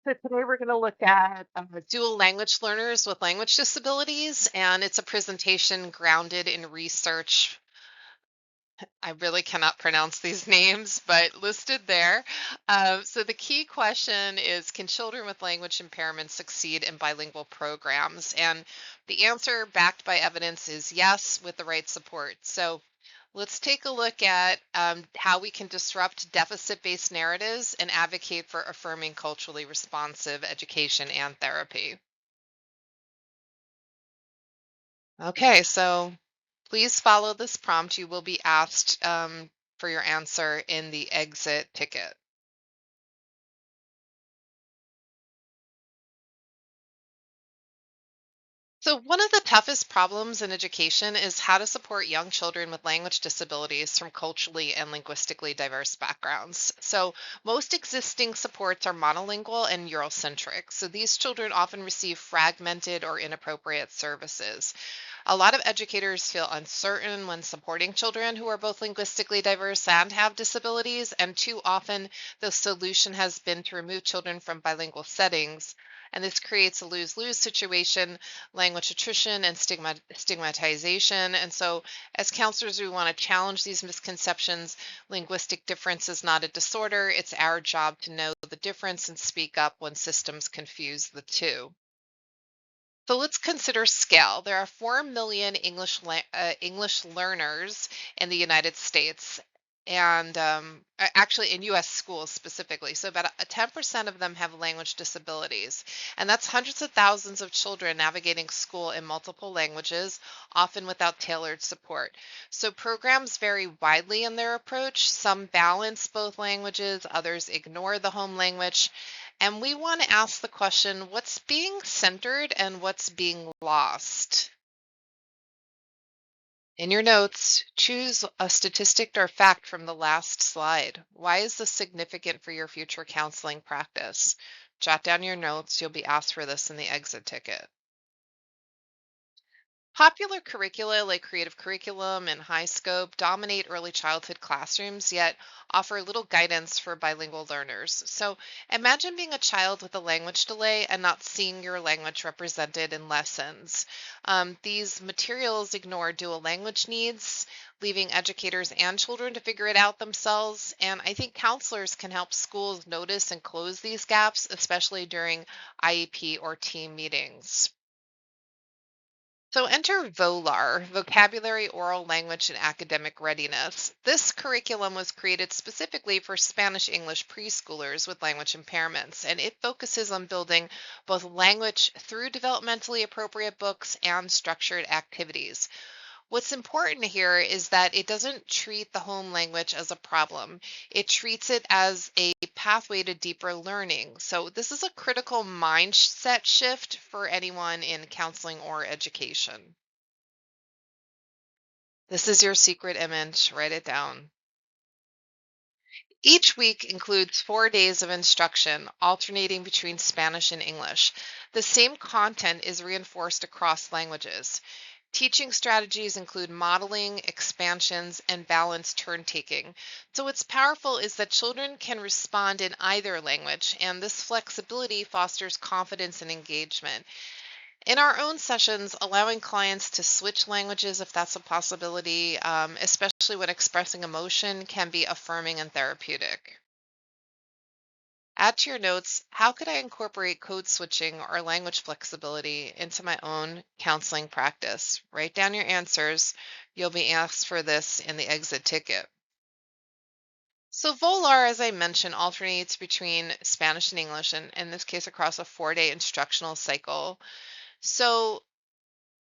So today we're going to look at dual language learners with language disabilities, and it's a presentation grounded in research. I really cannot pronounce these names, but listed there. So the key question is, can children with language impairments succeed in bilingual programs? And the answer, backed by evidence, is yes, with the right support. So let's take a look at how we can disrupt deficit-based narratives and advocate for affirming culturally responsive education and therapy. Okay, so please follow this prompt. You will be asked for your answer in the exit ticket. So, one of the toughest problems in education is how to support young children with language disabilities from culturally and linguistically diverse backgrounds. So, most existing supports are monolingual and Eurocentric. So, these children often receive fragmented or inappropriate services. A lot of educators feel uncertain when supporting children who are both linguistically diverse and have disabilities, and too often the solution has been to remove children from bilingual settings. And this creates a lose lose situation, language attrition, and stigmatization. And so, as counselors, we want to challenge these misconceptions. Linguistic difference is not a disorder, it's our job to know the difference and speak up when systems confuse the two. So let's consider scale. There are 4 million English learners in the United States, and actually in U.S. schools specifically. So about 10% of them have language disabilities, and that's hundreds of thousands of children navigating school in multiple languages, often without tailored support. So programs vary widely in their approach. Some balance both languages, others ignore the home language. And we want to ask the question, what's being centered and what's being lost? In your notes, choose a statistic or fact from the last slide. Why is this significant for your future counseling practice? Jot down your notes. You'll be asked for this in the exit ticket. Popular curricula like creative curriculum and high scope dominate early childhood classrooms, yet offer little guidance for bilingual learners. So imagine being a child with a language delay and not seeing your language represented in lessons. These materials ignore dual language needs, leaving educators and children to figure it out themselves. And I think counselors can help schools notice and close these gaps, especially during IEP or team meetings. So enter VOLAR, Vocabulary, Oral Language, and Academic Readiness. This curriculum was created specifically for Spanish English preschoolers with language impairments, and it focuses on building both language through developmentally appropriate books and structured activities. What's important here is that it doesn't treat the home language as a problem. It treats it as a pathway to deeper learning. So, this is a critical mindset shift for anyone in counseling or education. This is your secret image. Write it down. Each week includes 4 days of instruction, alternating between Spanish and English. The same content is reinforced across languages. Teaching strategies include modeling, expansions, and balanced turn taking. So, what's powerful is that children can respond in either language, and this flexibility fosters confidence and engagement. In our own sessions, allowing clients to switch languages if that's a possibility, especially when expressing emotion, can be affirming and therapeutic. Add to your notes, how could I incorporate code switching or language flexibility into my own counseling practice? Write down your answers. You'll be asked for this in the exit ticket. So Volar, as I mentioned, alternates between Spanish and English, and in this case across a 4 day instructional cycle. So,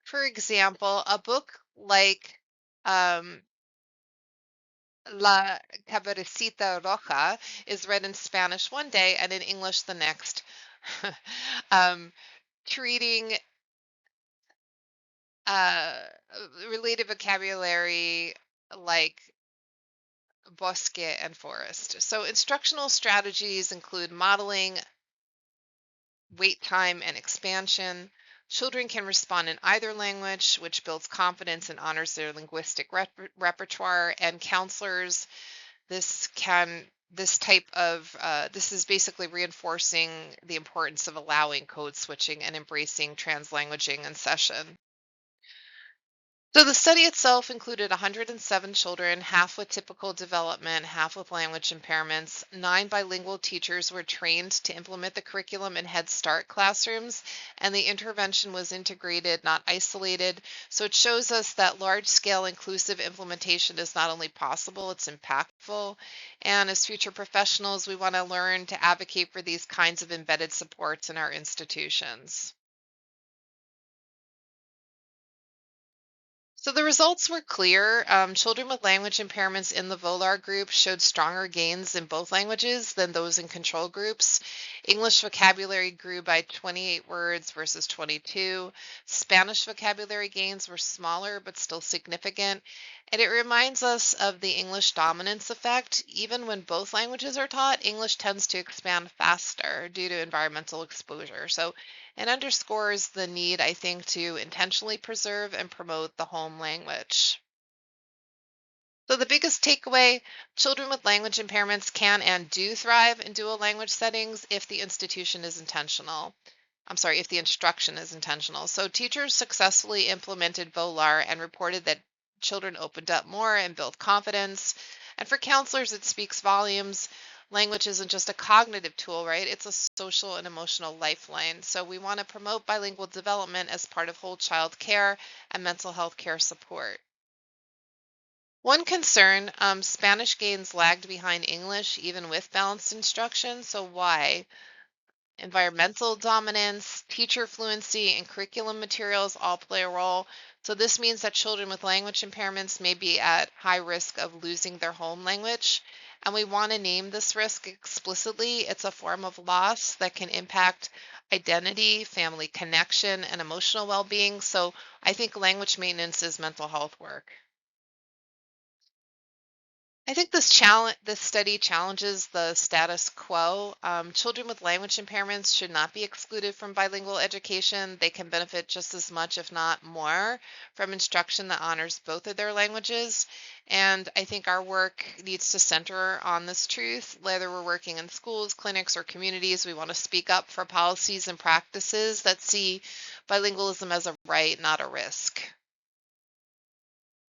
for example, a book like um, La Caperucita Roja is read in Spanish one day and in English the next. um, Treating uh, related vocabulary like bosque and forest. So, instructional strategies include modeling, wait time, and expansion. Children can respond in either language, which builds confidence and honors their linguistic repertoire. And counselors, this can this is basically reinforcing the importance of allowing code switching and embracing translanguaging in session. So the study itself included 107 children, half with typical development, half with language impairments. 9 bilingual teachers were trained to implement the curriculum in Head Start classrooms, and the intervention was integrated, not isolated. So it shows us that large-scale inclusive implementation is not only possible, it's impactful. And as future professionals, we want to learn to advocate for these kinds of embedded supports in our institutions. So the results were clear. Children with language impairments in the VOLAR group showed stronger gains in both languages than those in control groups. English vocabulary grew by 28 words versus 22. Spanish vocabulary gains were smaller but still significant. And it reminds us of the English dominance effect. Even when both languages are taught, English tends to expand faster due to environmental exposure. So it underscores the need, I think, to intentionally preserve and promote the home language. So, the biggest takeaway, children with language impairments can and do thrive in dual language settings if the institution is intentional. I'm sorry, if the instruction is intentional. So, teachers successfully implemented VOLAR and reported that children opened up more and built confidence. And for counselors, it speaks volumes. Language isn't just a cognitive tool, right? It's a social and emotional lifeline. So, we want to promote bilingual development as part of whole child care and mental health care support. One concern, Spanish gains lagged behind English even with balanced instruction. So why? Environmental dominance, teacher fluency, and curriculum materials all play a role. So this means that children with language impairments may be at high risk of losing their home language. And we want to name this risk explicitly. It's a form of loss that can impact identity, family connection, and emotional well-being. So I think language maintenance is mental health work. I think this study challenges the status quo. Children with language impairments should not be excluded from bilingual education. They can benefit just as much, if not more, from instruction that honors both of their languages. And I think our work needs to center on this truth. Whether we're working in schools, clinics, or communities, we want to speak up for policies and practices that see bilingualism as a right, not a risk.